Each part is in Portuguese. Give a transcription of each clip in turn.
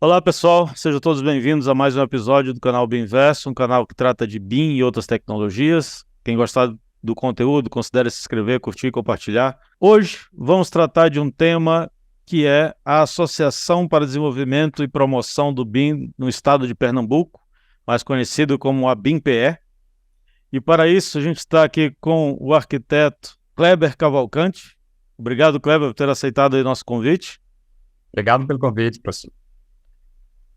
Olá pessoal, sejam todos bem-vindos a mais um episódio do canal BIMverso, um canal que trata de BIM e outras tecnologias. Quem gostar do conteúdo, considere se inscrever, curtir e compartilhar. Hoje vamos tratar de um tema que é a Associação para Desenvolvimento e Promoção do BIM no estado de Pernambuco, mais conhecido como a BIMPE. E para isso a gente está aqui com o arquiteto Kleber Cavalcante. Obrigado, Kleber, por ter aceitado aí nosso convite. Obrigado pelo convite, professor.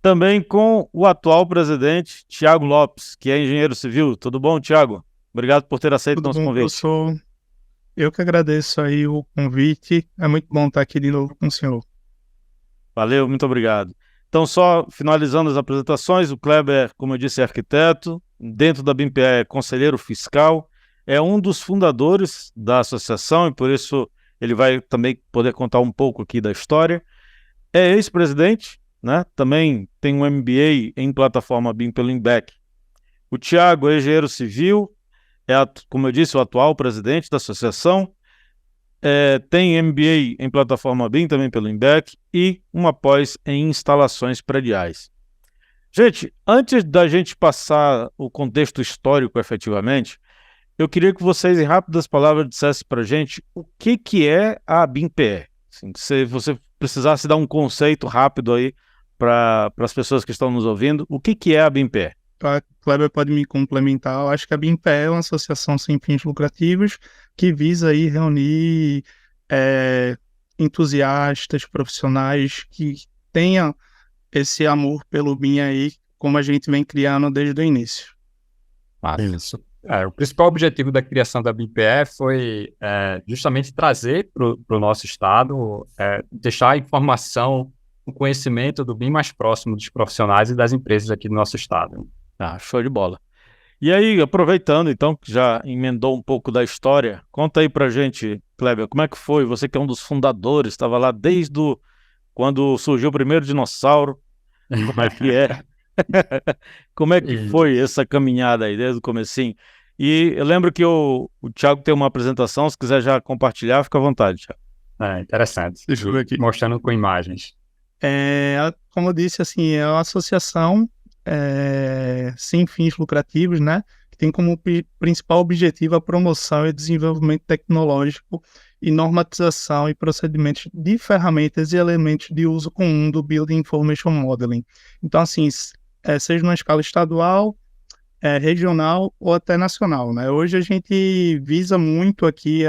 Também com o atual presidente, Tiago Lopes, que é engenheiro civil. Tudo bom, Tiago? Obrigado por ter aceito Tudo nosso bom, convite. professor? Eu que agradeço aí o convite. É muito bom estar aqui de novo com o senhor. Valeu, muito obrigado. Então, só finalizando as apresentações, o Kleber, como eu disse, é arquiteto, dentro da BIMPE é conselheiro fiscal, é um dos fundadores da associação e por isso ele vai também poder contar um pouco aqui da história. É ex-presidente, né? Também tem um MBA em plataforma BIM pelo INBEC. O Tiago é engenheiro civil, como eu disse, o atual presidente da associação, tem MBA em plataforma BIM também pelo INBEC e uma pós em instalações prediais. Gente, antes da gente passar o contexto histórico efetivamente, eu queria que vocês, em rápidas palavras, dissessem para a gente o que é a BIMPE. Assim, se você precisasse dar um conceito rápido aí para as pessoas que estão nos ouvindo, o que é a BIMPE? A Kleber pode me complementar. Eu acho que a BIMPE é uma associação sem fins lucrativos que visa aí reunir entusiastas, profissionais que tenham esse amor pelo BIM aí, como a gente vem criando desde o início. Isso. O principal objetivo da criação da BIMPE foi justamente trazer para o nosso estado, deixar a informação, o conhecimento do BIM mais próximo dos profissionais e das empresas aqui do nosso estado. Show de bola. E aí, aproveitando então, que já emendou um pouco da história, conta aí pra gente, Kleber, como é que foi? Você que é um dos fundadores, estava lá desde quando surgiu o primeiro dinossauro, como é que é? Como é que foi essa caminhada aí, desde o comecinho? E eu lembro que o Thiago tem uma apresentação, se quiser já compartilhar, fica à vontade, Thiago. Interessante. Deixa eu ver aqui. Mostrando com imagens. Como eu disse, assim, é uma associação sem fins lucrativos, né? Que tem como principal objetivo a promoção e desenvolvimento tecnológico e normatização e procedimentos de ferramentas e elementos de uso comum do Building Information Modeling. Então, assim, seja numa escala estadual, regional ou até nacional, né? Hoje a gente visa muito aqui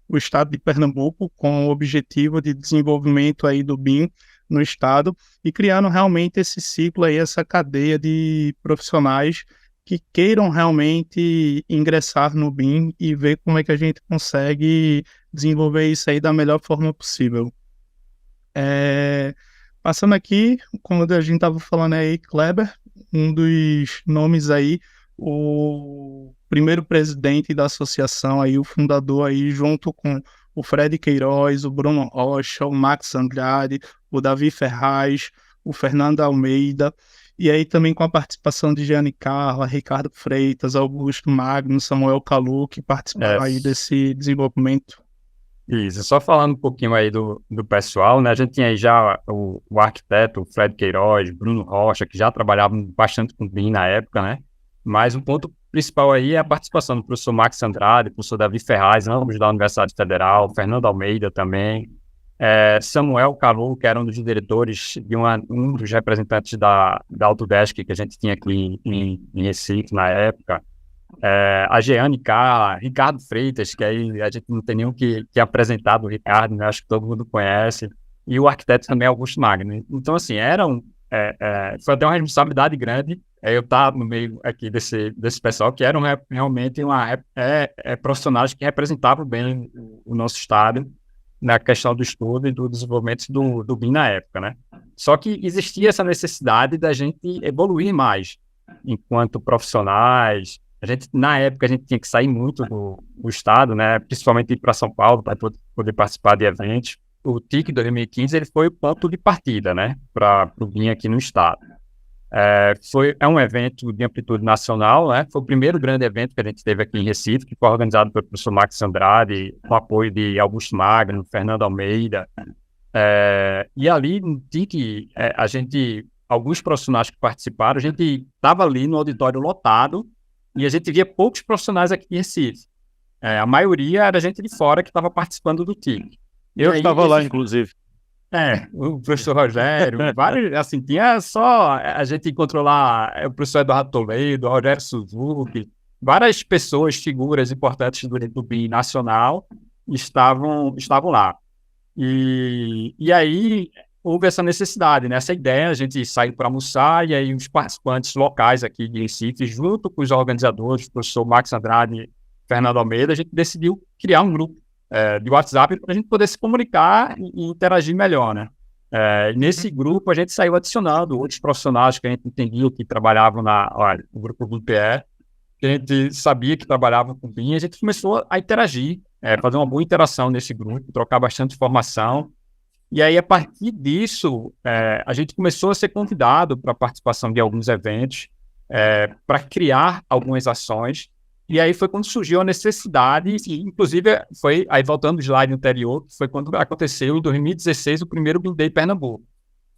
o estado de Pernambuco com o objetivo de desenvolvimento aí do BIM no estado e criando realmente esse ciclo aí, essa cadeia de profissionais que queiram realmente ingressar no BIM e ver como é que a gente consegue desenvolver isso aí da melhor forma possível. Passando aqui, como a gente estava falando aí, Kleber, um dos nomes aí, o primeiro presidente da associação aí, o fundador aí, junto com o Fred Queiroz, o Bruno Rocha, o Max Andrade, o Davi Ferraz, o Fernando Almeida, e aí também com a participação de Gianni Carla, Ricardo Freitas, Augusto Magno, Samuel Calu, que participaram aí desse desenvolvimento. Isso, só falando um pouquinho aí do pessoal, né? A gente tinha aí já o arquiteto Fred Queiroz, Bruno Rocha, que já trabalhavam bastante com BIM na época, né? Mas o ponto principal aí é a participação do professor Max Andrade, professor Davi Ferraz, ambos da Universidade Federal, Fernando Almeida também, Samuel Calu, que era um dos diretores de um dos representantes da Autodesk que a gente tinha aqui em Recife na época, a Gianni Carla, Ricardo Freitas, que aí a gente não tem nenhum que apresentar do Ricardo, né? Acho que todo mundo conhece, e o arquiteto também Augusto Magno. Então, assim, foi até uma responsabilidade grande eu estar no meio aqui desse pessoal, que eram realmente profissionais que representavam bem o nosso estado na questão do estudo e do desenvolvimento do BIM na época, né? Só que existia essa necessidade da gente evoluir mais enquanto profissionais. Na época, a gente tinha que sair muito do estado, né? Principalmente ir para São Paulo para poder participar de eventos. O TIC 2015 ele foi o ponto de partida, né? Para o BIM aqui no estado. É um evento de amplitude nacional, né? Foi o primeiro grande evento que a gente teve aqui em Recife, que foi organizado pelo professor Max Andrade, com apoio de Augusto Magno, Fernando Almeida, E ali no TIC, alguns profissionais que participaram, a gente estava ali no auditório lotado e a gente via poucos profissionais aqui em Recife. A maioria era gente de fora que estava participando do TIC. Eu estava lá, inclusive. O professor Rogério, vários, assim, tinha só, a gente encontrou lá o professor Eduardo Toledo, o Rogério Suzuki, várias pessoas, figuras importantes do BIM nacional estavam lá. E aí houve essa necessidade, né? Essa ideia, a gente saiu para almoçar e aí os participantes locais aqui de Recife, junto com os organizadores, o professor Max Andrade e Fernando Almeida, a gente decidiu criar um grupo de WhatsApp para a gente poder se comunicar e interagir melhor, né? Nesse grupo, a gente saiu adicionando outros profissionais que a gente entendia que trabalhavam no grupo do PE, que a gente sabia que trabalhavam com BIM, e a gente começou a interagir, fazer uma boa interação nesse grupo, trocar bastante informação. E aí, a partir disso, a gente começou a ser convidado para a participação de alguns eventos, para criar algumas ações. E aí foi quando surgiu a necessidade, e inclusive foi, aí voltando ao slide anterior, foi quando aconteceu em 2016 o primeiro BIM Day Pernambuco.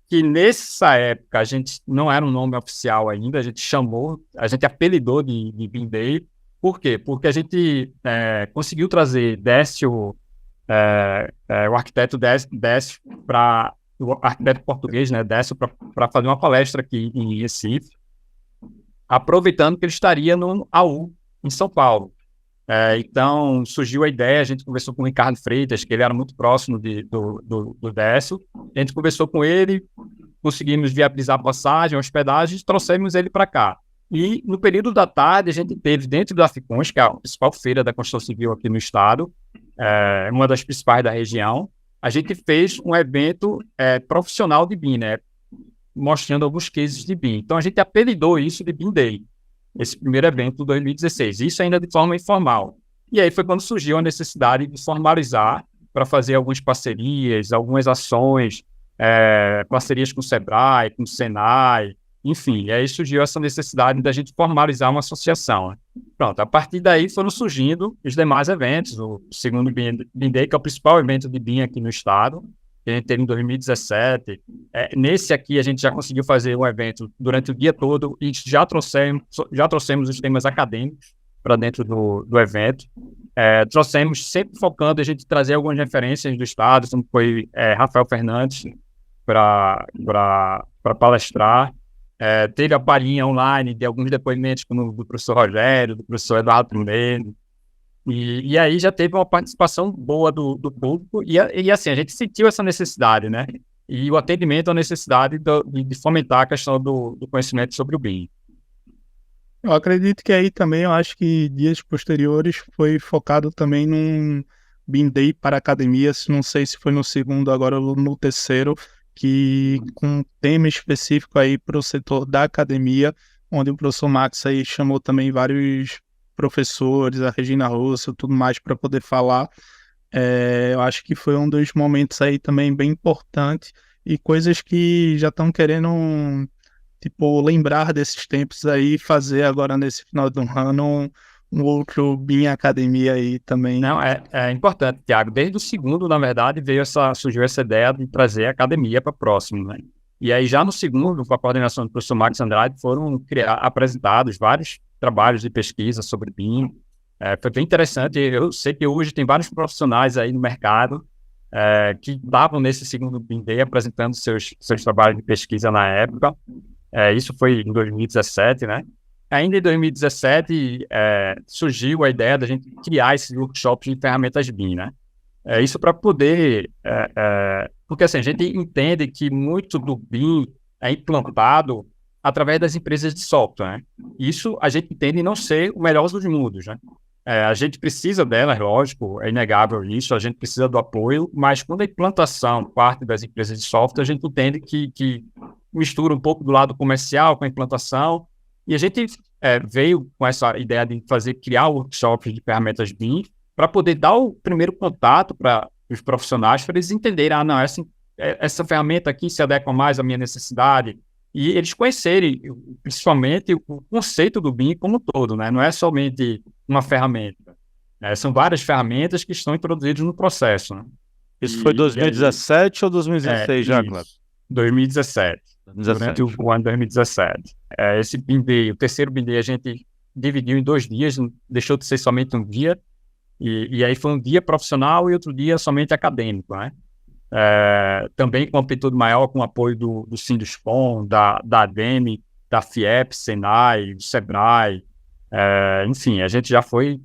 Que nessa época a gente não era um nome oficial ainda, a gente apelidou de BIM Day. Por quê? Porque a gente conseguiu trazer Décio, o arquiteto Décio, o arquiteto português, né, Décio, para fazer uma palestra aqui em Recife, aproveitando que ele estaria no AU, em São Paulo. Então, surgiu a ideia, a gente conversou com o Ricardo Freitas, que ele era muito próximo do Décio, a gente conversou com ele, conseguimos viabilizar a passagem, a hospedagem, e trouxemos ele para cá. E no período da tarde, a gente teve dentro da Ficons, que é a principal feira da construção civil aqui no estado, uma das principais da região, a gente fez um evento profissional de BIM, né, mostrando alguns cases de BIM. Então, a gente apelidou isso de BIM Day, esse primeiro evento de 2016, isso ainda de forma informal. E aí foi quando surgiu a necessidade de formalizar para fazer algumas parcerias, algumas ações, parcerias com o Sebrae, com o Senai, enfim, e aí surgiu essa necessidade da gente formalizar uma associação, né? Pronto, a partir daí foram surgindo os demais eventos, o segundo BIM Day, que é o principal evento de BIM aqui no estado, que a gente teve em 2017. Nesse aqui, a gente já conseguiu fazer um evento durante o dia todo e já trouxemos os temas acadêmicos para dentro do evento. Trouxemos, sempre focando a gente trazer algumas referências do estado, como foi Rafael Fernandes para palestrar. Teve a palhinha online de alguns depoimentos, como do professor Rogério, do professor Eduardo Toledo. E aí já teve uma participação boa do público, e assim, a gente sentiu essa necessidade, né? E o atendimento à necessidade de fomentar a questão do conhecimento sobre o BIM. Eu acredito que aí também, eu acho que dias posteriores foi focado também num BIM Day para academias, não sei se foi no segundo, agora no terceiro, que com um tema específico aí para o setor da academia, onde o professor Max aí chamou também vários professores, a Regina Russo, tudo mais para poder falar. Eu acho que foi um dos momentos aí também bem importante e coisas que já estão querendo, tipo, lembrar desses tempos aí, fazer agora nesse final do ano um outro BIM Academia aí também. Não, é importante, Thiago. Desde o segundo, na verdade, surgiu essa ideia de trazer a academia para próximo, né? E aí, já no segundo, com a coordenação do professor Max Andrade, foram apresentados vários trabalhos de pesquisa sobre BIM. Foi bem interessante. Eu sei que hoje tem vários profissionais aí no mercado que estavam nesse segundo BIM Day apresentando seus trabalhos de pesquisa na época. Isso foi em 2017, né? Ainda em 2017, surgiu a ideia da gente criar esses workshops de ferramentas BIM, né? Isso para poder... porque assim, a gente entende que muito do BIM é implantado através das empresas de software, né? Isso a gente entende não ser o melhor dos mundos, né? A gente precisa delas, lógico, é inegável isso, a gente precisa do apoio, mas quando a implantação parte das empresas de software, a gente entende que mistura um pouco do lado comercial com a implantação, e a gente veio com essa ideia de criar workshops de ferramentas BIM para poder dar o primeiro contato para os profissionais, para eles entenderem, não, essa ferramenta aqui se adequa mais à minha necessidade, e eles conhecerem, principalmente, o conceito do BIM como um todo, né? Não é somente uma ferramenta, são várias ferramentas que estão introduzidas no processo, né? Isso foi 2017 ou 2016 já, Cleber? 2017. 2017. Durante o ano 2017. Esse BIM Day, o terceiro BIM Day, a gente dividiu em 2 dias, deixou de ser somente um dia, e aí foi um dia profissional e outro dia somente acadêmico, né? Também com amplitude maior, com o apoio do Sinduscom, da ADEME, da FIEP, Senai, do Sebrae, enfim, a gente já foi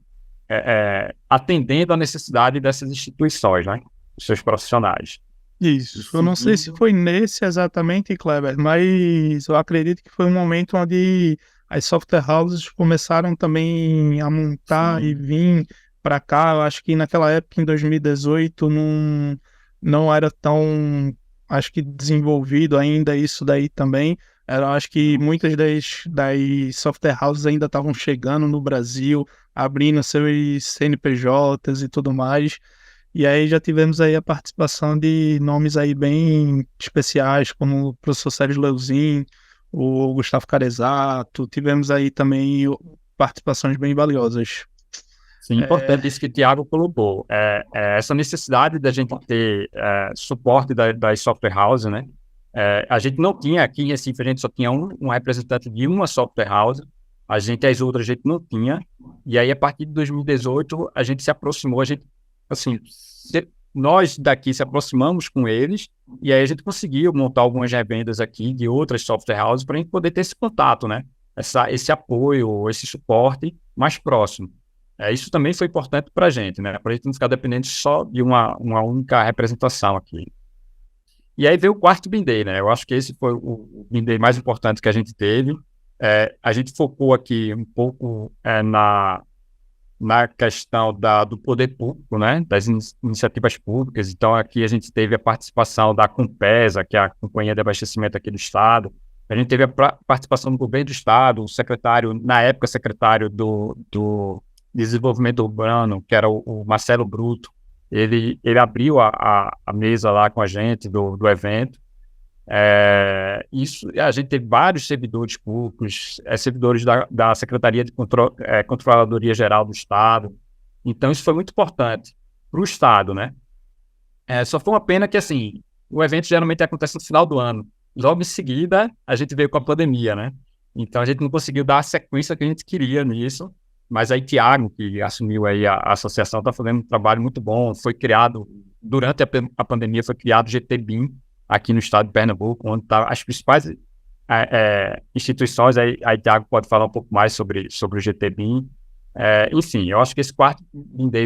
atendendo a necessidade dessas instituições, né? Os seus profissionais. Isso. Eu não sei se foi nesse exatamente, Kleber, mas eu acredito que foi um momento onde as software houses começaram também a montar e vir para cá. Eu acho que naquela época, em 2018, não era tão, acho que, desenvolvido ainda isso daí também. Eu acho que muitas das software houses ainda estavam chegando no Brasil, abrindo seus CNPJs e tudo mais. E aí já tivemos aí a participação de nomes aí bem especiais, como o professor Sérgio Leuzin, o Gustavo Carezato. Tivemos aí também participações bem valiosas. Sim, importante isso que o Thiago colocou. Essa necessidade da gente ter suporte das software houses, né? A gente não tinha aqui em Recife, a gente só tinha um representante de uma software house. As outras a gente não tinha. E aí, a partir de 2018, a gente se aproximou, assim, nós daqui se aproximamos com eles, e aí a gente conseguiu montar algumas revendas aqui de outras software houses para a gente poder ter esse contato, né? Esse apoio, esse suporte mais próximo. Isso também foi importante para a gente, né? Para a gente não ficar dependente só de uma única representação aqui. E aí veio o quarto BIM Day, né? Eu acho que esse foi o BIM Day mais importante que a gente teve. A gente focou aqui um pouco na questão do poder público, né, das iniciativas públicas. Então, aqui a gente teve a participação da Compesa, que é a Companhia de Abastecimento aqui do Estado. A gente teve a participação do governo do Estado, o secretário, na época, secretário do Desenvolvimento Urbano, que era o Marcelo Bruto. Ele abriu a mesa lá com a gente do evento. Isso, a gente teve vários servidores públicos, servidores da Secretaria de Controladoria Geral do Estado. Então, isso foi muito importante para o Estado, né? Só foi uma pena que, assim, o evento geralmente acontece no final do ano. Logo em seguida, a gente veio com a pandemia, né? Então, a gente não conseguiu dar a sequência que a gente queria nisso. Mas aí, Thiago, que assumiu aí a associação, está fazendo um trabalho muito bom. Foi criado, durante a pandemia, foi criado o GT-BIM, aqui no estado de Pernambuco, onde tá as principais instituições. Aí Thiago pode falar um pouco mais sobre o GT-BIM. Enfim, eu acho que esse quarto BIM Day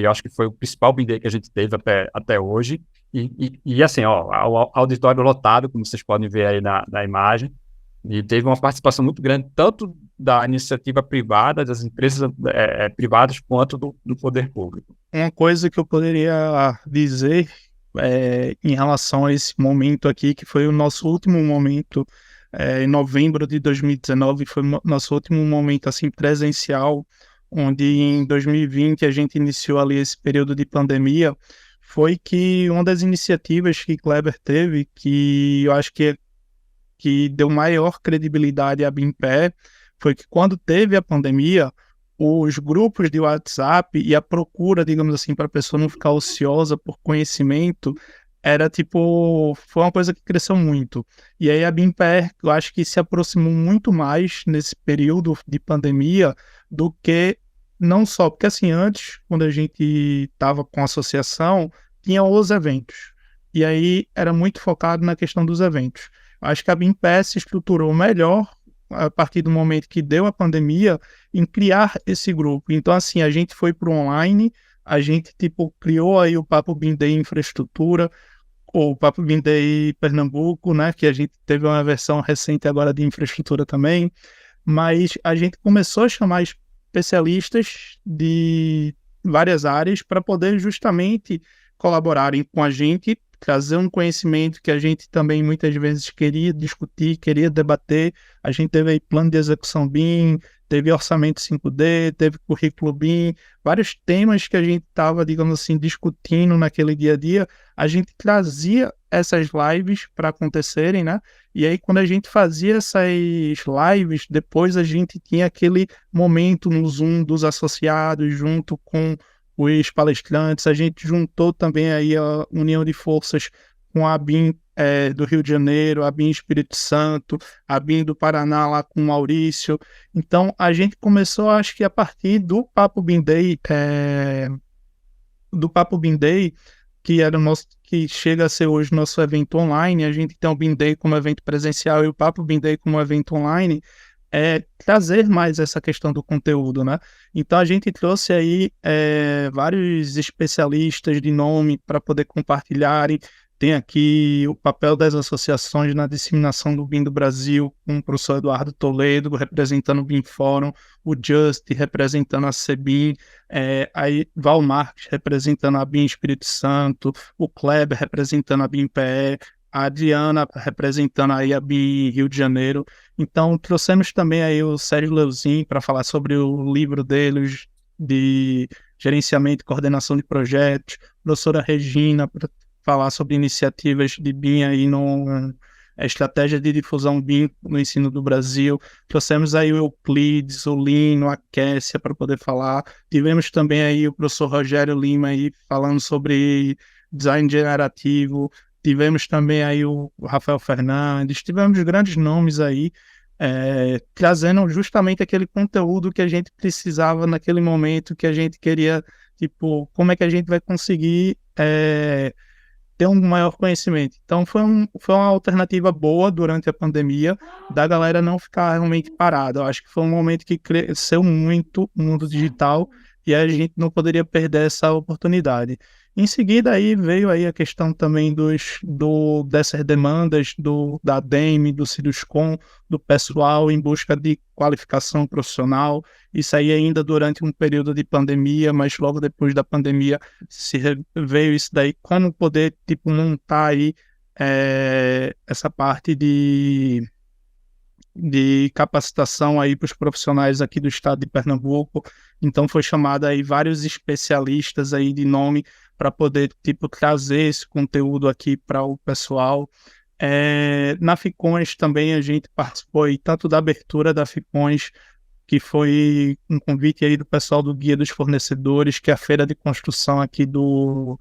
acho que foi o principal BIM Day que a gente teve até hoje. E assim, o auditório lotado, como vocês podem ver aí na imagem, e teve uma participação muito grande, tanto da iniciativa privada, das empresas privadas, quanto do poder público. Uma coisa que eu poderia dizer em relação a esse momento aqui, que foi o nosso último momento, em novembro de 2019, foi o nosso último momento assim, presencial, onde em 2020 a gente iniciou ali esse período de pandemia, foi que uma das iniciativas que Kleber teve, que eu acho que deu maior credibilidade à BIMPE, foi que quando teve a pandemia, os grupos de WhatsApp e a procura, digamos assim, para a pessoa não ficar ociosa por conhecimento, foi uma coisa que cresceu muito. E aí a BIMPE, eu acho que se aproximou muito mais nesse período de pandemia do que não só, porque assim, antes, quando a gente estava com a associação, tinha os eventos. E aí era muito focado na questão dos eventos. Eu acho que a BIMPE se estruturou melhor a partir do momento que deu a pandemia, em criar esse grupo. Então, assim, a gente foi para o online, a gente, criou aí o Papo BIM Day Infraestrutura, ou o Papo BIM Day Pernambuco, né, que a gente teve uma versão recente agora de infraestrutura também, mas a gente começou a chamar especialistas de várias áreas para poder justamente colaborarem com a gente, trazer um conhecimento que a gente também muitas vezes queria discutir, queria debater. A gente teve aí plano de execução BIM, teve orçamento 5D, teve currículo BIM, vários temas que a gente estava, digamos assim, discutindo naquele dia a dia. A gente trazia essas lives para acontecerem, né? E aí, quando a gente fazia essas lives, depois a gente tinha aquele momento no Zoom dos associados, junto com os palestrantes, a gente juntou também aí a união de forças com a BIM do Rio de Janeiro, a BIM Espírito Santo, a BIM do Paraná lá com o Maurício. Então, a gente começou, acho que a partir do Papo BIM Day, que era o nosso, que chega a ser hoje nosso evento online. A gente tem o BIM Day como evento presencial e o Papo BIM Day como evento online, trazer mais essa questão do conteúdo, né? Então a gente trouxe aí vários especialistas de nome para poder compartilharem. Tem aqui o papel das associações na disseminação do BIM do Brasil, com o professor Eduardo Toledo representando o BIM Fórum, o Just representando a CEBIM, aí Val Marques representando a BIM Espírito Santo, o Kleber representando a BIM PE, a Adriana representando aí a BIM Rio de Janeiro. Então trouxemos também aí o Sérgio Leuzin para falar sobre o livro deles de gerenciamento e coordenação de projetos, a professora Regina para falar sobre iniciativas de BIM aí a estratégia de difusão BIM no ensino do Brasil. Trouxemos aí o Euclides, o Lino, a Kessia para poder falar. Tivemos também aí o professor Rogério Lima aí falando sobre design generativo. Tivemos também aí o Rafael Fernandes. Tivemos grandes nomes aí trazendo justamente aquele conteúdo que a gente precisava naquele momento, que a gente queria, tipo, como é que a gente vai conseguir ter um maior conhecimento. Então foi uma alternativa boa durante a pandemia, da galera não ficar realmente parada. Eu acho que foi um momento que cresceu muito o mundo digital e a gente não poderia perder essa oportunidade. Em seguida aí veio aí a questão também dessas demandas da ADEME, do Ciruscom, do pessoal em busca de qualificação profissional. Isso aí ainda durante um período de pandemia, mas logo depois da pandemia veio isso daí, como poder tipo montar aí essa parte de capacitação aí para os profissionais aqui do estado de Pernambuco. Então foi chamado aí vários especialistas aí de nome para poder tipo trazer esse conteúdo aqui para o pessoal. Na Ficões também a gente participou aí, tanto da abertura da Ficões, que foi um convite aí do pessoal do Guia dos Fornecedores, que é a feira de construção aqui do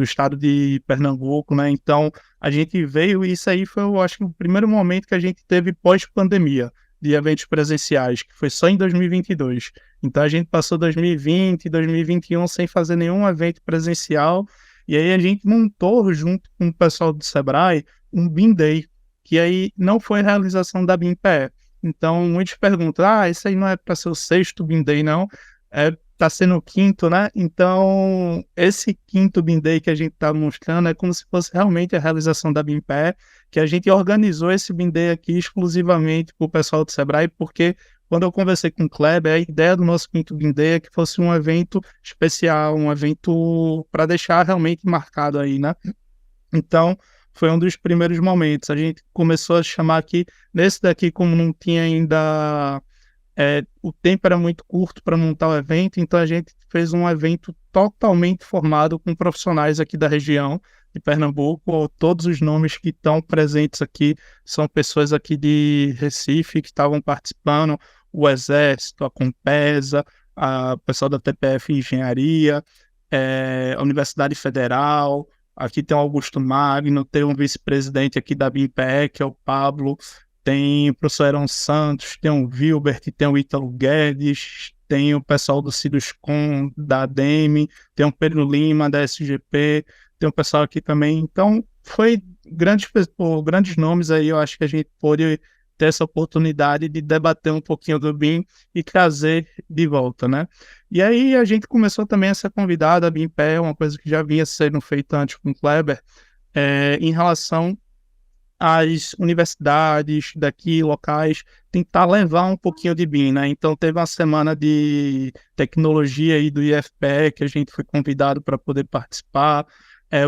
estado de Pernambuco, né? Então, a gente veio, e isso aí foi, eu acho que o primeiro momento que a gente teve pós-pandemia de eventos presenciais, que foi só em 2022. Então, a gente passou 2020 e 2021 sem fazer nenhum evento presencial, e aí a gente montou, junto com o pessoal do Sebrae, um BIM Day, que aí não foi a realização da BIM-PE. Então, muitos perguntam, isso aí não é para ser o 6º BIM Day, não. Está sendo o 5º, né? Então, esse 5º BIM Day que a gente está mostrando é como se fosse realmente a realização da BIM-PE, que a gente organizou esse BIM Day aqui exclusivamente para o pessoal do Sebrae, porque quando eu conversei com o Kleber, a ideia do nosso 5º BIM Day é que fosse um evento especial, um evento para deixar realmente marcado aí, né? Então, foi um dos primeiros momentos. A gente começou a chamar aqui, nesse daqui, como não tinha ainda... o tempo era muito curto para montar o evento, então a gente fez um evento totalmente formado com profissionais aqui da região de Pernambuco. Todos os nomes que estão presentes aqui são pessoas aqui de Recife que estavam participando, o Exército, a Compesa, o pessoal da TPF Engenharia, a Universidade Federal. Aqui tem o Augusto Magno, tem um vice-presidente aqui da BIMPE, que é o Pablo, tem o professor Aaron Santos, tem o Wilbert, tem o Ítalo Guedes, tem o pessoal do Ciruscom, da ADEME, tem o Pedro Lima, da SGP, tem o pessoal aqui também. Então, foi grandes nomes aí, eu acho que a gente pôde ter essa oportunidade de debater um pouquinho do BIM e trazer de volta, né? E aí a gente começou também a ser convidado, a BIM-PE, uma coisa que já vinha sendo feita antes com o Kleber, em relação às universidades daqui, locais, tentar levar um pouquinho de BIM, né? Então teve uma semana de tecnologia aí do IFPE, que a gente foi convidado para poder participar.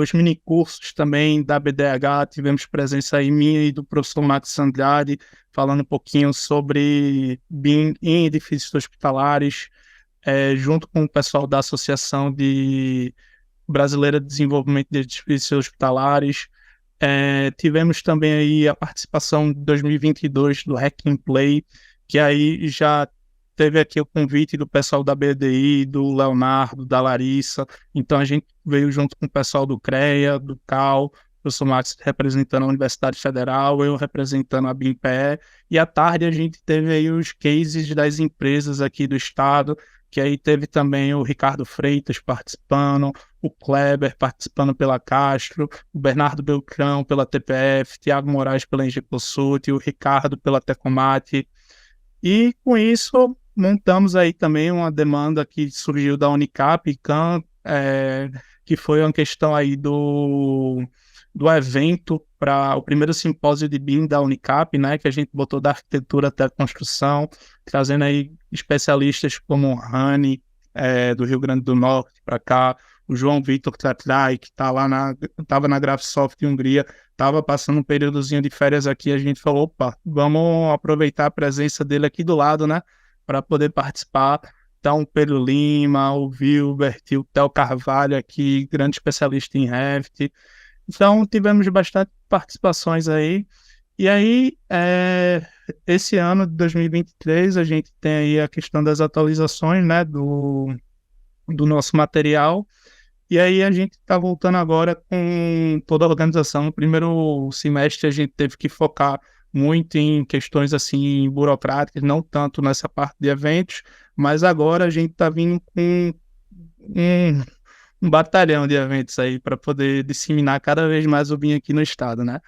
Os minicursos também da BDH, tivemos presença aí minha e do professor Max Andrade, falando um pouquinho sobre BIM em edifícios hospitalares, junto com o pessoal da Associação Brasileira de Desenvolvimento de Edifícios Hospitalares. Tivemos também aí a participação de 2022 do Hack and Play, que aí já teve aqui o convite do pessoal da BDI, do Leonardo, da Larissa, então a gente veio junto com o pessoal do CREA, do CAL, o professor Max representando a Universidade Federal, eu representando a BIMPE, e à tarde a gente teve aí os cases das empresas aqui do estado, que aí teve também o Ricardo Freitas participando, o Kleber participando pela Castro, o Bernardo Beltrão pela TPF, Tiago Moraes pela Engeconsult, o Ricardo pela Tecomate. E com isso, montamos aí também uma demanda que surgiu da Unicap, que foi uma questão aí do evento para o primeiro simpósio de BIM da Unicap, né, que a gente botou da arquitetura até a construção, trazendo aí especialistas como o Rani, do Rio Grande do Norte para cá, o João Vitor Tratrai, que estava na Graphisoft Hungria, estava passando um períodozinho de férias aqui, a gente falou, opa, vamos aproveitar a presença dele aqui do lado, né, para poder participar. Então, o Pedro Lima, o Wilbert, o Theo Carvalho aqui, grande especialista em Revit. Então, tivemos bastante participações aí. E aí, esse ano de 2023, a gente tem aí a questão das atualizações, né, do nosso material. E aí, a gente está voltando agora com toda a organização. No primeiro semestre, a gente teve que focar muito em questões assim burocráticas, não tanto nessa parte de eventos, mas agora a gente está vindo com um batalhão de eventos aí para poder disseminar cada vez mais o BIM aqui no estado, né?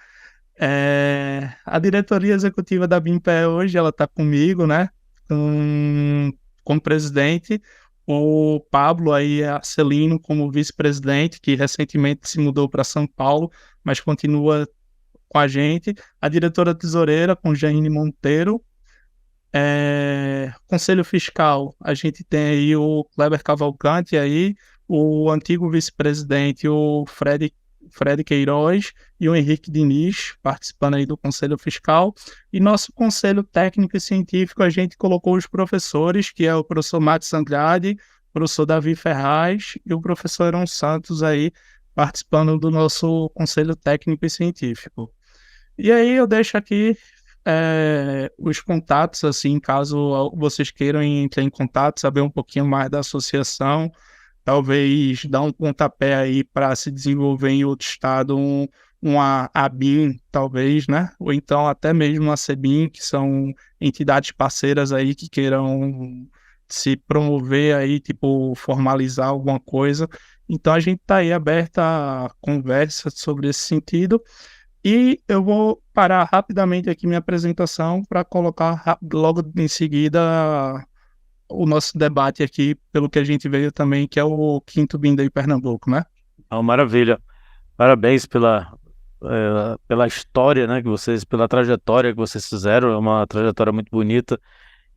A diretoria executiva da BIMPE hoje, ela está comigo, né? Como presidente, o Pablo aí Arcelino como vice-presidente, que recentemente se mudou para São Paulo, mas continua com a gente. A diretora tesoureira, com Jaine Monteiro. Conselho Fiscal, a gente tem aí o Kleber Cavalcante aí, o antigo vice-presidente, o Fred Queiroz e o Henrique Diniz, participando aí do Conselho Fiscal. E nosso Conselho Técnico e Científico, a gente colocou os professores, que é o professor Matos Andrade, o professor Davi Ferraz e o professor Heron Santos aí, participando do nosso Conselho Técnico e Científico. E aí eu deixo aqui os contatos, assim, caso vocês queiram entrar em contato, saber um pouquinho mais da associação, talvez dar um pontapé aí para se desenvolver em outro estado, uma ABIM, talvez, né? Ou então até mesmo a CEBIM, que são entidades parceiras aí que queiram se promover aí, tipo, formalizar alguma coisa. Então a gente está aí aberta a conversa sobre esse sentido. E eu vou parar rapidamente aqui minha apresentação para colocar logo em seguida o nosso debate aqui, pelo que a gente veio também, que é o quinto BIM de Pernambuco, né? Maravilha. Parabéns pela história, né, pela trajetória que vocês fizeram, é uma trajetória muito bonita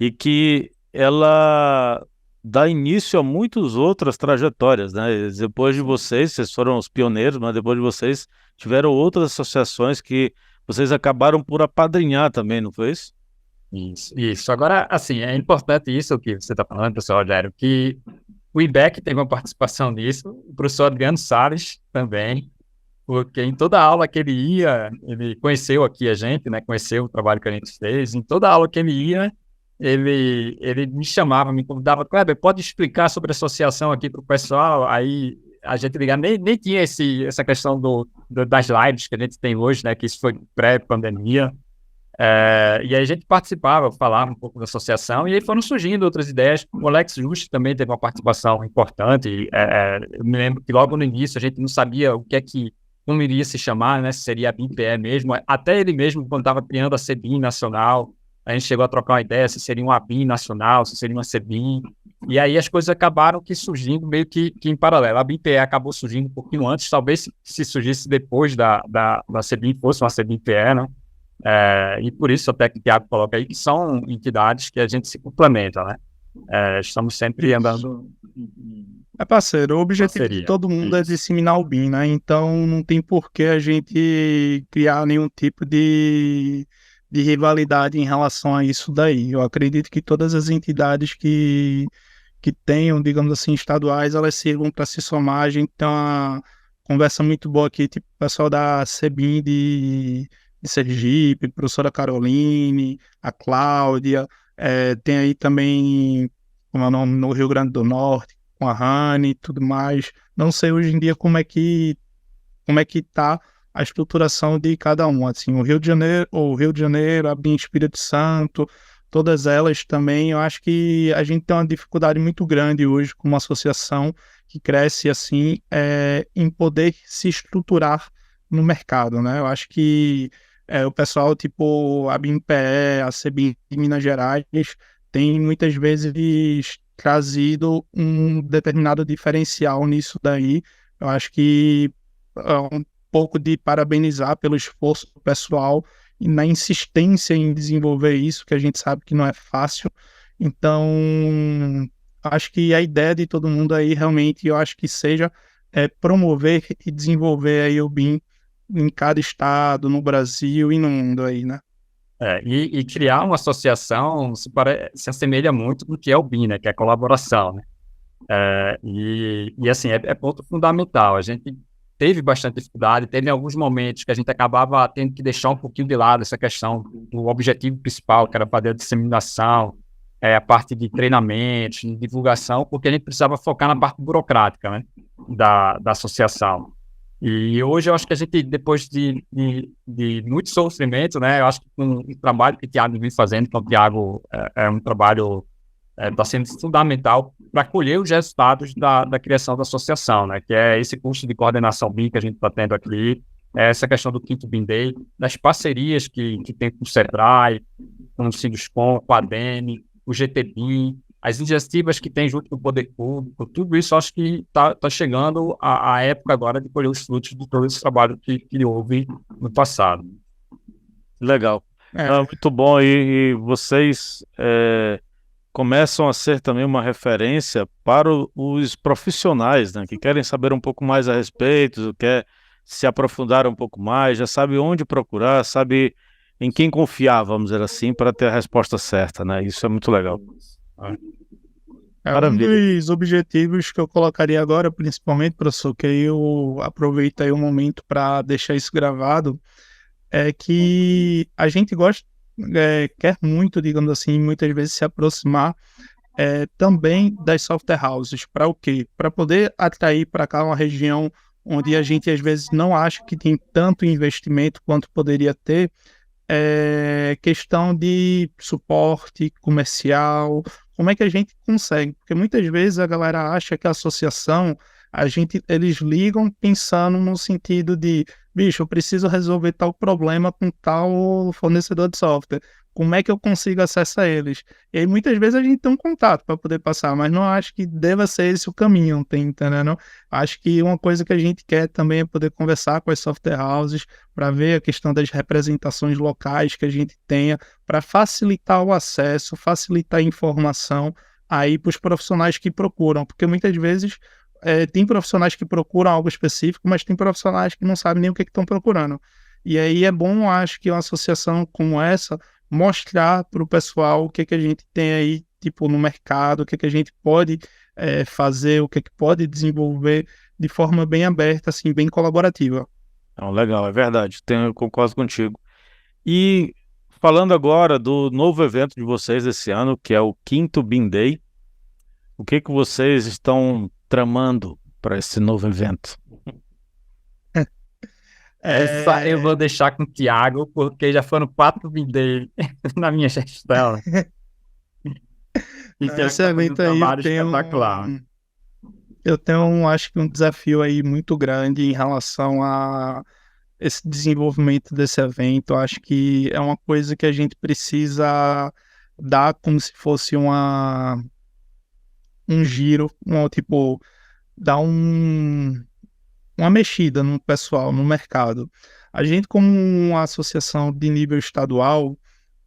e que ela dá início a muitas outras trajetórias, né? Depois de vocês foram os pioneiros, mas depois de vocês tiveram outras associações que vocês acabaram por apadrinhar também, não foi isso? Isso. Agora, assim, é importante isso que você está falando, professor Rogério, que o IBEC teve uma participação nisso, o professor Adriano Salles também, porque em toda aula que ele ia, ele conheceu aqui a gente, né, conheceu o trabalho que a gente fez, em toda aula que ele ia, ele me chamava, me convidava, Kleber, pode explicar sobre a associação aqui para o pessoal? Aí a gente ligava, nem tinha essa questão das lives que a gente tem hoje, né, que isso foi pré-pandemia. E aí a gente participava, falava um pouco da associação, e aí foram surgindo outras ideias. O Alex Just também teve uma participação importante. Eu me lembro que logo no início a gente não sabia como iria se chamar, né, se seria a BIMPE mesmo. Até ele mesmo, quando estava criando a CEBIM nacional, a gente chegou a trocar uma ideia se seria uma BIM nacional, se seria uma CEBIM. E aí as coisas acabaram surgindo meio que em paralelo. A BIMPE acabou surgindo um pouquinho antes, talvez se surgisse depois da CEBIM, fosse uma CEBIM-PE, né? E por isso até que o Thiago coloca aí que são entidades que a gente se complementa, né? Estamos sempre andando parceiro, o objetivo de todo mundo é disseminar o BIM, né? Então não tem por que a gente criar nenhum tipo de rivalidade em relação a isso daí. Eu acredito que todas as entidades que tenham, digamos assim, estaduais, elas sirvam para se somar. A gente tem uma conversa muito boa aqui, tipo o pessoal da CEBIM de Sergipe, a professora Caroline, a Cláudia, Tem aí também, como é o nome, no Rio Grande do Norte, com a Rani e tudo mais. Não sei hoje em dia como é que tá a estruturação de cada um, assim, o Rio de Janeiro, a BIM Espírito Santo, todas elas também, eu acho que a gente tem uma dificuldade muito grande hoje como associação que cresce assim, em poder se estruturar no mercado, né? Eu acho que o pessoal, tipo a BIMPE, a CBIM de Minas Gerais, tem muitas vezes trazido um determinado diferencial nisso daí. Eu acho que um pouco de parabenizar pelo esforço do pessoal e na insistência em desenvolver isso, que a gente sabe que não é fácil. Então, acho que a ideia de todo mundo aí realmente, eu acho que seja promover e desenvolver aí o BIM em cada estado, no Brasil e no mundo aí, né? E criar uma associação se assemelha muito com o que é o BIM, né? Que é a colaboração, né? Assim, é ponto fundamental. A gente teve bastante dificuldade, teve alguns momentos que a gente acabava tendo que deixar um pouquinho de lado essa questão do objetivo principal, que era fazer a disseminação, a parte de treinamentos, de divulgação, porque a gente precisava focar na parte burocrática, né, da associação. E hoje eu acho que a gente, depois de muito sofrimento, né, eu acho que com o trabalho que o Thiago vem fazendo, que o Thiago é um trabalho está sendo fundamental para colher os resultados da criação da associação, né? Que é esse curso de coordenação BIM que a gente está tendo aqui, essa questão do quinto BIM Day, das parcerias que tem com o SEBRAE, com o Sinduscom, com a ADEME, o GTBIM, as iniciativas que tem junto com o Poder Público, tudo isso acho que está chegando a época agora de colher os frutos de todo esse trabalho que houve no passado. Legal. Muito bom. E vocês começam a ser também uma referência para os profissionais, né, que querem saber um pouco mais a respeito, quer se aprofundar um pouco mais, já sabe onde procurar, sabe em quem confiar, vamos dizer assim, para ter a resposta certa, né? Isso é muito legal. Um dos objetivos que eu colocaria agora, principalmente, professor, que aí eu aproveito aí o momento para deixar isso gravado, é que a gente quer muito, digamos assim, muitas vezes se aproximar também das software houses. Para o quê? Para poder atrair para cá uma região onde a gente às vezes não acha que tem tanto investimento quanto poderia ter, questão de suporte comercial, como é que a gente consegue? Porque muitas vezes a galera acha que a associação, eles ligam pensando no sentido de, bicho, eu preciso resolver tal problema com tal fornecedor de software. Como é que eu consigo acessar eles? E aí muitas vezes a gente tem um contato para poder passar, mas não acho que deva ser esse o caminho, entendendo? Acho que uma coisa que a gente quer também é poder conversar com as software houses para ver a questão das representações locais que a gente tenha, para facilitar o acesso, facilitar a informação aí para os profissionais que procuram, porque muitas vezes tem profissionais que procuram algo específico, mas tem profissionais que não sabem nem o que estão procurando. E aí é bom, acho que uma associação como essa mostrar para o pessoal o que a gente tem aí, tipo, no mercado, o que a gente pode fazer, o que pode desenvolver de forma bem aberta, assim, bem colaborativa. Não, legal, é verdade, eu concordo contigo. E falando agora do novo evento de vocês esse ano, que é o quinto BIM Day, o que vocês estão tramando para esse novo evento? Essa eu vou deixar com o Thiago, porque já foram 4 BIM Day na minha gestão. Esse evento aí eu tenho, acho que um desafio aí muito grande em relação a esse desenvolvimento desse evento. Eu acho que é uma coisa que a gente precisa dar como se fosse um giro, tipo, dar uma mexida no pessoal, no mercado. A gente, como uma associação de nível estadual,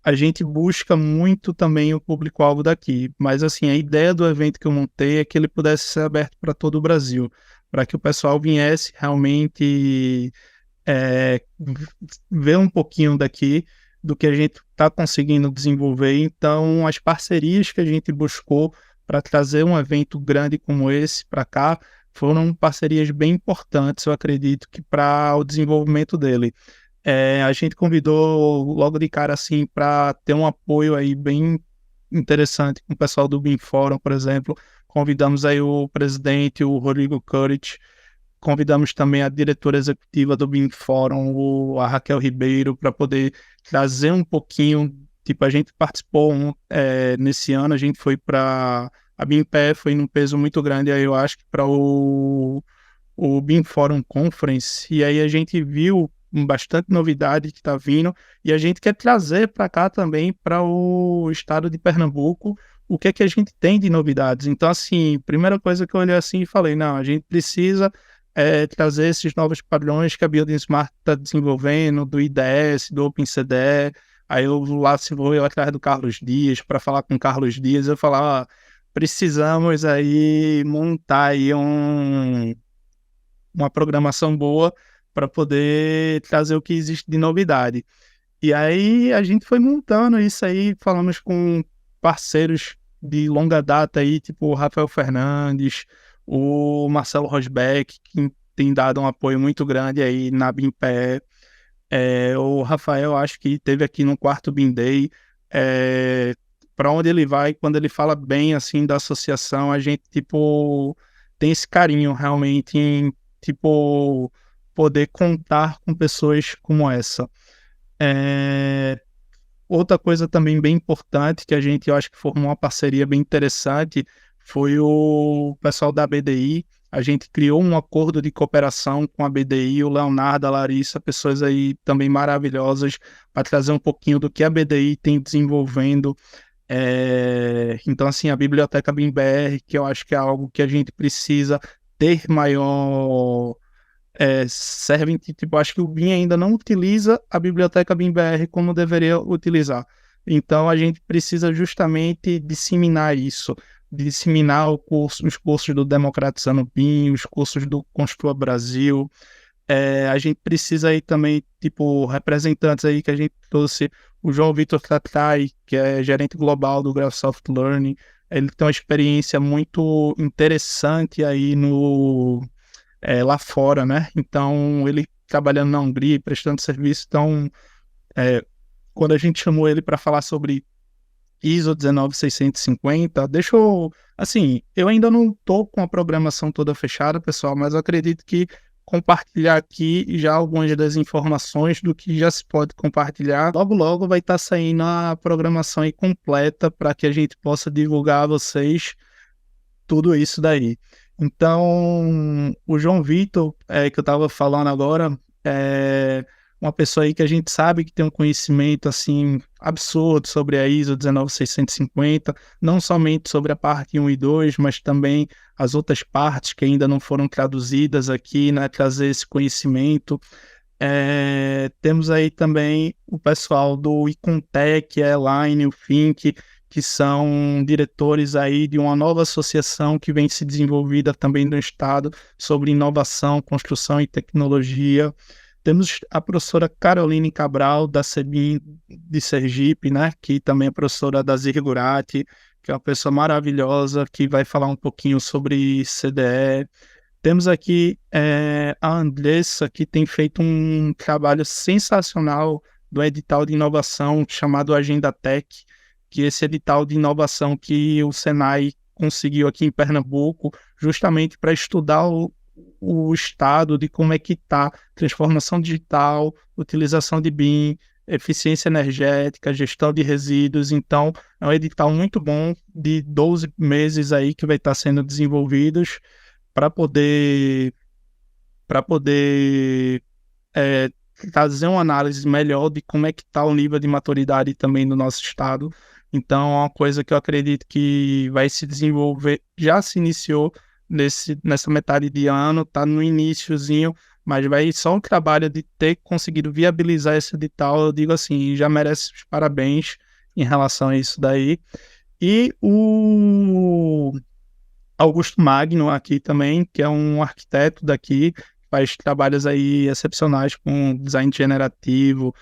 a gente busca muito também o público-alvo daqui, mas assim, a ideia do evento que eu montei é que ele pudesse ser aberto para todo o Brasil, para que o pessoal viesse realmente ver um pouquinho daqui do que a gente está conseguindo desenvolver. Então, as parcerias que a gente buscou para trazer um evento grande como esse para cá foram parcerias bem importantes, eu acredito, que para o desenvolvimento dele. A gente convidou logo de cara assim para ter um apoio aí bem interessante com o pessoal do BIM Forum, por exemplo. Convidamos aí o presidente, o Rodrigo Currit, convidamos também a diretora executiva do BIM Forum, a Raquel Ribeiro, para poder trazer um pouquinho. Tipo, a gente participou nesse ano, a gente foi para a BIMPE, foi num peso muito grande, aí eu acho que para o BIM Forum Conference, e aí a gente viu bastante novidade que está vindo, e a gente quer trazer para cá também, para o estado de Pernambuco, o que é que a gente tem de novidades. Então, assim, primeira coisa que eu olhei assim e falei, não, a gente precisa trazer esses novos padrões que a Building Smart está desenvolvendo, do IDS, do OpenCDE. Aí eu lá se vou eu atrás do Carlos Dias, para falar com o Carlos Dias, eu falar, precisamos aí montar aí uma programação boa para poder trazer o que existe de novidade. E aí a gente foi montando isso aí, falamos com parceiros de longa data aí, tipo o Rafael Fernandes, o Marcelo Rosbeck, que tem dado um apoio muito grande aí na BIMPE. O Rafael, acho que teve aqui no quarto BIM Day. Para onde ele vai, quando ele fala bem assim da associação, a gente tipo tem esse carinho realmente em tipo poder contar com pessoas como essa. Outra coisa também bem importante que a gente, eu acho que formou uma parceria bem interessante, foi o pessoal da BDI. A gente criou um acordo de cooperação com a BDI, o Leonardo, a Larissa, pessoas aí também maravilhosas, para trazer um pouquinho do que a BDI tem desenvolvendo. Então, assim, a Biblioteca BIM-BR, que eu acho que é algo que a gente precisa ter maior... servem, tipo, acho que o BIM ainda não utiliza a biblioteca BIM-BR como deveria utilizar. Então, a gente precisa justamente disseminar isso, disseminar os cursos do Democratizando BIM, os cursos do Construa Brasil. A gente precisa aí também, tipo, representantes aí que a gente trouxe, o João Vitor Tatrai, que é gerente global do Graphisoft Learning. Ele tem uma experiência muito interessante aí lá fora, né? Então, ele trabalhando na Hungria, prestando serviço. Então, quando a gente chamou ele para falar sobre ISO 19650, assim, eu ainda não estou com a programação toda fechada, pessoal, mas eu acredito que compartilhar aqui já algumas das informações do que já se pode compartilhar. Logo, logo vai estar saindo a programação aí completa para que a gente possa divulgar a vocês tudo isso daí. Então, o João Vitor, que eu estava falando agora, é uma pessoa aí que a gente sabe que tem um conhecimento assim absurdo sobre a ISO 19650, não somente sobre a parte 1 e 2, mas também as outras partes que ainda não foram traduzidas aqui, né, trazer esse conhecimento. Temos aí também o pessoal do Icontec, a Elaine, o Fink, que são diretores aí de uma nova associação que vem se desenvolvida também no estado sobre inovação, construção e tecnologia. Temos a professora Caroline Cabral, da CEBIM de Sergipe, né, que também é professora da Zirgurati, que é uma pessoa maravilhosa, que vai falar um pouquinho sobre CDE. Temos aqui a Andressa, que tem feito um trabalho sensacional do edital de inovação chamado Agenda Tech, que esse edital de inovação que o Senai conseguiu aqui em Pernambuco, justamente para estudar o estado de como é que está transformação digital, utilização de BIM, eficiência energética, gestão de resíduos. Então, é um edital muito bom de 12 meses aí que vai estar sendo desenvolvidos para poder trazer uma análise melhor de como é que está o nível de maturidade também do nosso estado. Então, é uma coisa que eu acredito que vai se desenvolver, já se iniciou nessa metade de ano, está no iniciozinho, mas vai só o trabalho de ter conseguido viabilizar esse edital, eu digo assim, já merece os parabéns em relação a isso daí. E o Augusto Magno aqui também, que é um arquiteto daqui, faz trabalhos aí excepcionais com design generativo,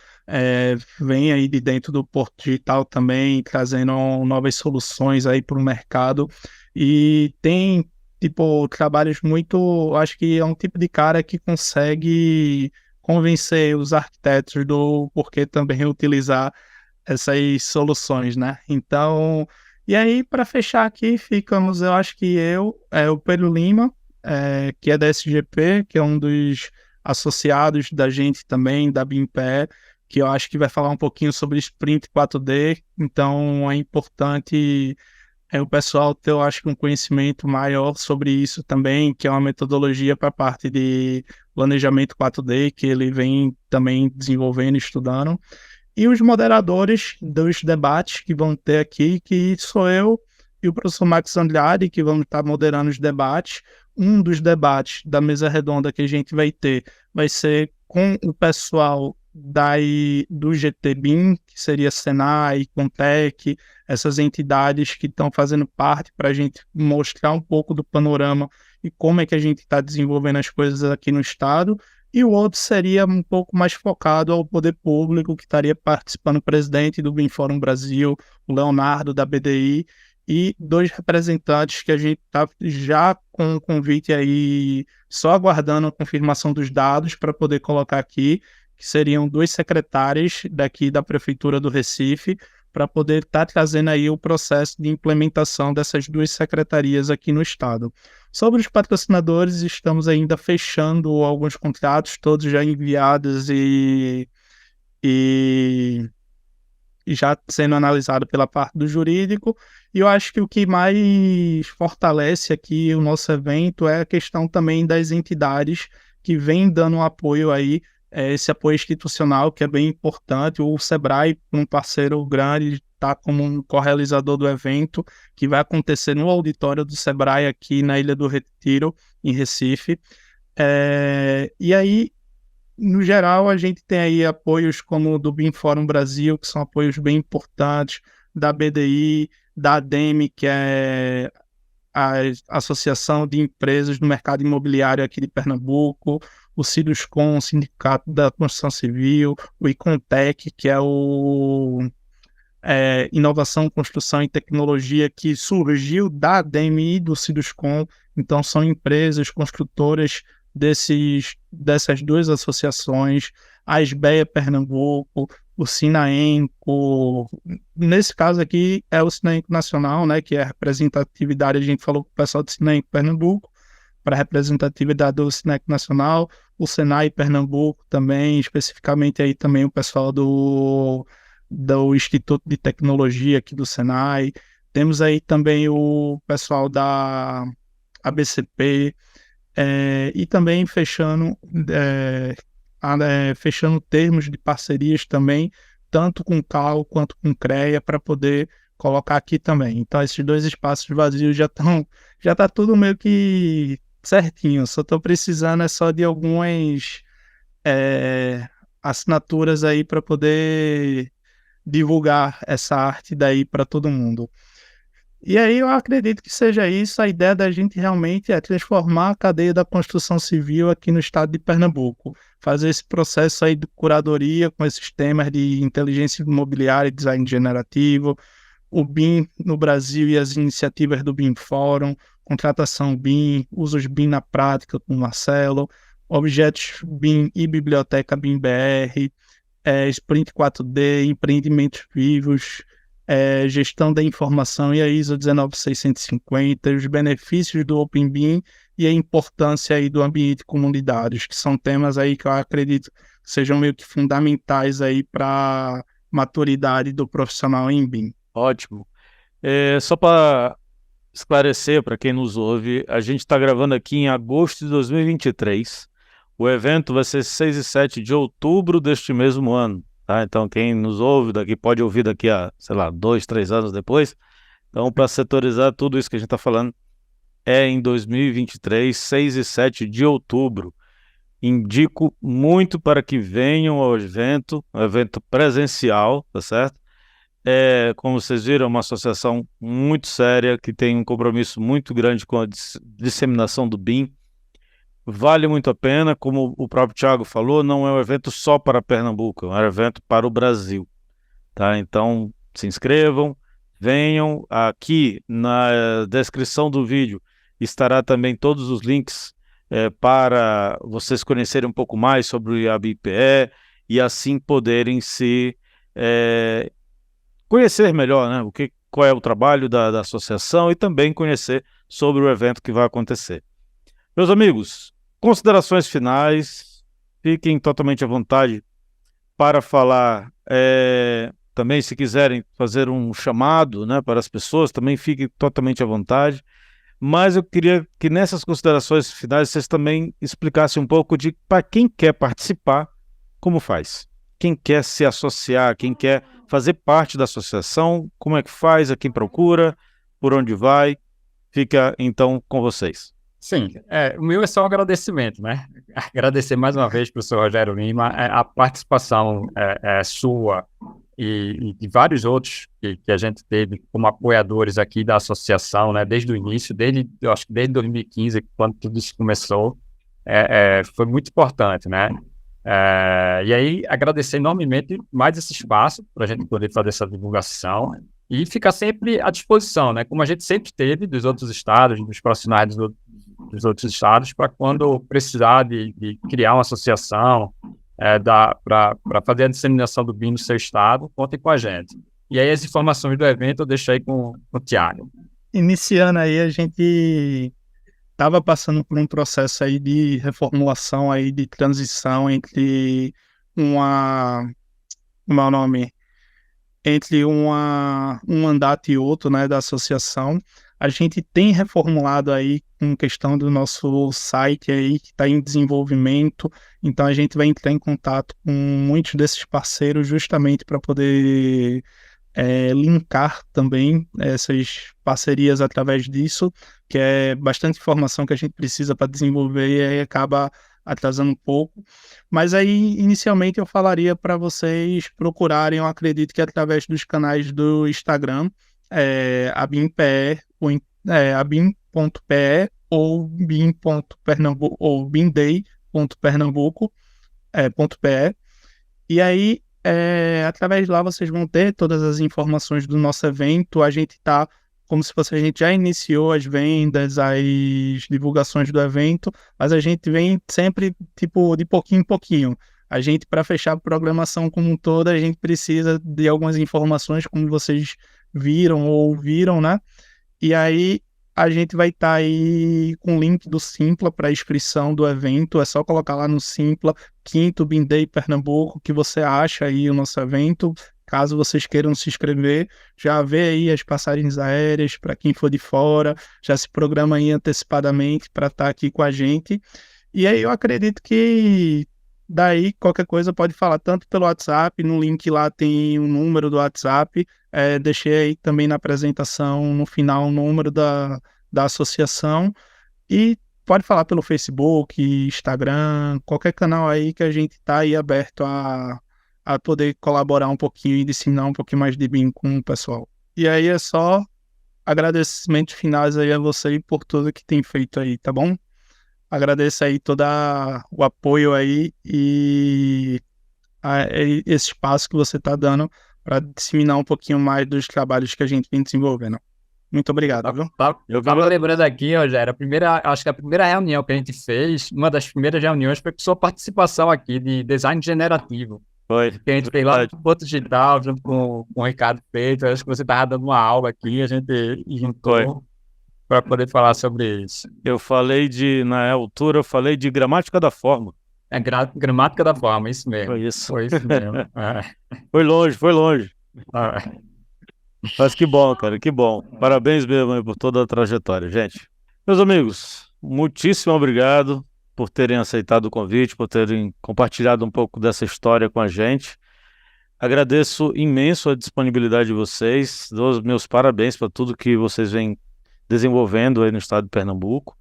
vem aí de dentro do Porto Digital também, trazendo novas soluções aí para o mercado, e tem, tipo, trabalhos muito, acho que é um tipo de cara que consegue convencer os arquitetos do porquê também utilizar essas soluções, né? Então, E aí, para fechar aqui, ficamos, eu acho que o Pedro Lima, que é da SGP, que é um dos associados da gente também, da BIMPE, que eu acho que vai falar um pouquinho sobre Sprint 4D, então é importante o pessoal ter, eu acho, um conhecimento maior sobre isso também, que é uma metodologia para a parte de planejamento 4D, que ele vem também desenvolvendo e estudando. E os moderadores dos debates que vão ter aqui, que sou eu e o professor Max Andrade, que vamos estar moderando os debates. Um dos debates da mesa redonda que a gente vai ter vai ser com o pessoal do GTBIM, que seria Senai, Contec, essas entidades que estão fazendo parte para a gente mostrar um pouco do panorama e como é que a gente está desenvolvendo as coisas aqui no Estado. E o outro seria um pouco mais focado ao poder público, que estaria participando o presidente do BIM Fórum Brasil, o Leonardo, da BDI, e 2 representantes que a gente está já com o convite aí, só aguardando a confirmação dos dados para poder colocar aqui, que seriam 2 secretários daqui da Prefeitura do Recife, para poder estar trazendo aí o processo de implementação dessas 2 secretarias aqui no Estado. Sobre os patrocinadores, estamos ainda fechando alguns contratos, todos já enviados e já sendo analisado pela parte do jurídico. E eu acho que o que mais fortalece aqui o nosso evento é a questão também das entidades que vêm dando um apoio aí, esse apoio institucional, que é bem importante. O Sebrae, um parceiro grande, está como um co-realizador do evento, que vai acontecer no auditório do Sebrae aqui na Ilha do Retiro, em Recife. E aí, no geral, a gente tem aí apoios como o do BIM Fórum Brasil, que são apoios bem importantes, da BDI, da ADEME, que é a Associação de Empresas do Mercado Imobiliário aqui de Pernambuco, o Ciduscom, o Sindicato da Construção Civil, o Icontec, que é o Inovação, Construção e Tecnologia, que surgiu da ADEME e do Ciduscom. Então, são empresas construtoras dessas 2 associações, a SBEA Pernambuco, o Sinaenco. Nesse caso aqui é o Sinaenco Nacional, né, que é a representatividade, a gente falou com o pessoal do Sinaenco Pernambuco, para a representatividade do Sinaenco Nacional, o Senai Pernambuco também, especificamente aí também o pessoal do Instituto de Tecnologia aqui do Senai. Temos aí também o pessoal da ABCP, e também fechando termos de parcerias também, tanto com CAL quanto com CREA, para poder colocar aqui também. Então, esses 2 espaços vazios já está tudo meio que certinho, só estou precisando só de algumas assinaturas aí para poder divulgar essa arte daí para todo mundo. E aí eu acredito que seja isso, a ideia da gente realmente é transformar a cadeia da construção civil aqui no estado de Pernambuco, fazer esse processo aí de curadoria com esses temas de inteligência imobiliária e design generativo, o BIM no Brasil e as iniciativas do BIM Fórum, contratação BIM, usos BIM na prática com o Marcelo, objetos BIM e biblioteca BIM BR, Sprint 4D, empreendimentos vivos, gestão da informação e a ISO 19650, os benefícios do Open BIM e a importância aí do ambiente comunitários, que são temas aí que eu acredito que sejam meio que fundamentais aí para a maturidade do profissional em BIM. Ótimo. Só para esclarecer para quem nos ouve, a gente está gravando aqui em agosto de 2023. O evento vai ser 6 e 7 de outubro deste mesmo ano. Tá? Então, quem nos ouve daqui pode ouvir daqui a, 2, 3 anos depois. Então, para setorizar tudo isso que a gente está falando, é em 2023, 6 e 7 de outubro. Indico muito para que venham ao evento, um evento presencial, tá certo? Como vocês viram, é uma associação muito séria, que tem um compromisso muito grande com a disseminação do BIM. Vale muito a pena, como o próprio Thiago falou, não é um evento só para Pernambuco, é um evento para o Brasil, tá? Então, se inscrevam, venham. Aqui na descrição do vídeo estará também todos os links para vocês conhecerem um pouco mais sobre a BIPE e assim poderem se conhecer melhor, né? qual é o trabalho da associação e também conhecer sobre o evento que vai acontecer. Meus amigos, considerações finais, fiquem totalmente à vontade para falar, também se quiserem fazer um chamado, né, para as pessoas, também fiquem totalmente à vontade, mas eu queria que nessas considerações finais vocês também explicassem um pouco de para quem quer participar, como faz? Quem quer se associar, quem quer fazer parte da associação, como é que faz, a quem procura, por onde vai, fica então com vocês. Sim, o meu é só um agradecimento, né? Agradecer mais uma vez, professor Rogério Lima, a participação sua e de vários outros que a gente teve como apoiadores aqui da associação, né? Desde o início, eu acho que desde 2015, quando tudo isso começou, foi muito importante, né? E aí, agradecer enormemente mais esse espaço para a gente poder fazer essa divulgação e ficar sempre à disposição, né? Como a gente sempre teve dos outros estados, dos profissionais dos outros estados, para quando precisar de criar uma associação para fazer a disseminação do BIM no seu estado, contem com a gente. E aí as informações do evento eu deixo aí com o Tiago. Iniciando aí, a gente estava passando por um processo aí de reformulação, aí de transição entre entre um mandato e outro, né, da associação. A gente tem reformulado aí com questão do nosso site aí, que está em desenvolvimento, então a gente vai entrar em contato com muitos desses parceiros justamente para poder linkar também essas parcerias através disso, que é bastante informação que a gente precisa para desenvolver e aí acaba atrasando um pouco. Mas aí, inicialmente, eu falaria para vocês procurarem, eu acredito que através dos canais do Instagram, a BIM.pe, a BIM.pe ou BIM.pernambuco, ou BIMday.pernambuco.pe. E aí, através de lá, vocês vão ter todas as informações do nosso evento. A gente está como se fosse, a gente já iniciou as vendas, as divulgações do evento, mas a gente vem sempre, tipo, de pouquinho em pouquinho. A gente, para fechar a programação como um todo, a gente precisa de algumas informações, como vocês viram ou ouviram, né? E aí, a gente vai estar aí com o link do Simpla para inscrição do evento. É só colocar lá no Simpla, 5º BIM Day Pernambuco, que você acha aí o nosso evento. Caso vocês queiram se inscrever, já vê aí as passagens aéreas para quem for de fora, já se programa aí antecipadamente para estar aqui com a gente. E aí eu acredito que daí qualquer coisa pode falar tanto pelo WhatsApp, no link lá tem o número do WhatsApp, deixei aí também na apresentação, no final, o número da associação, e pode falar pelo Facebook, Instagram, qualquer canal aí que a gente está aí aberto a poder colaborar um pouquinho e ensinar um pouquinho mais de BIM com o pessoal. E aí é só agradecimentos finais aí a você por tudo que tem feito aí, tá bom? Agradeço aí todo o apoio aí e esse espaço que você está dando para disseminar um pouquinho mais dos trabalhos que a gente vem desenvolvendo. Muito obrigado, viu? Eu estava lembrando aqui, Rogério, acho que a primeira reunião que a gente fez, uma das primeiras reuniões foi com sua participação aqui de design generativo. Foi. Que a gente fez lá no Ponto Digital, junto com o Ricardo Peito. Acho que você estava dando uma aula aqui, a gente juntou para poder falar sobre isso. Eu falei na altura, eu falei de gramática da forma. Gramática da forma, isso mesmo. Foi isso mesmo. Foi longe. Mas que bom, cara, que bom. Parabéns mesmo por toda a trajetória, gente. Meus amigos, muitíssimo obrigado por terem aceitado o convite, por terem compartilhado um pouco dessa história com a gente. Agradeço imenso a disponibilidade de vocês, dou os meus parabéns para tudo que vocês vêm desenvolvendo aí no estado de Pernambuco.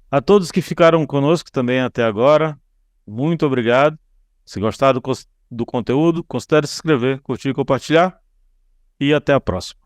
A todos que ficaram conosco também até agora, muito obrigado. Se gostar do conteúdo, considere se inscrever, curtir e compartilhar. E até a próxima.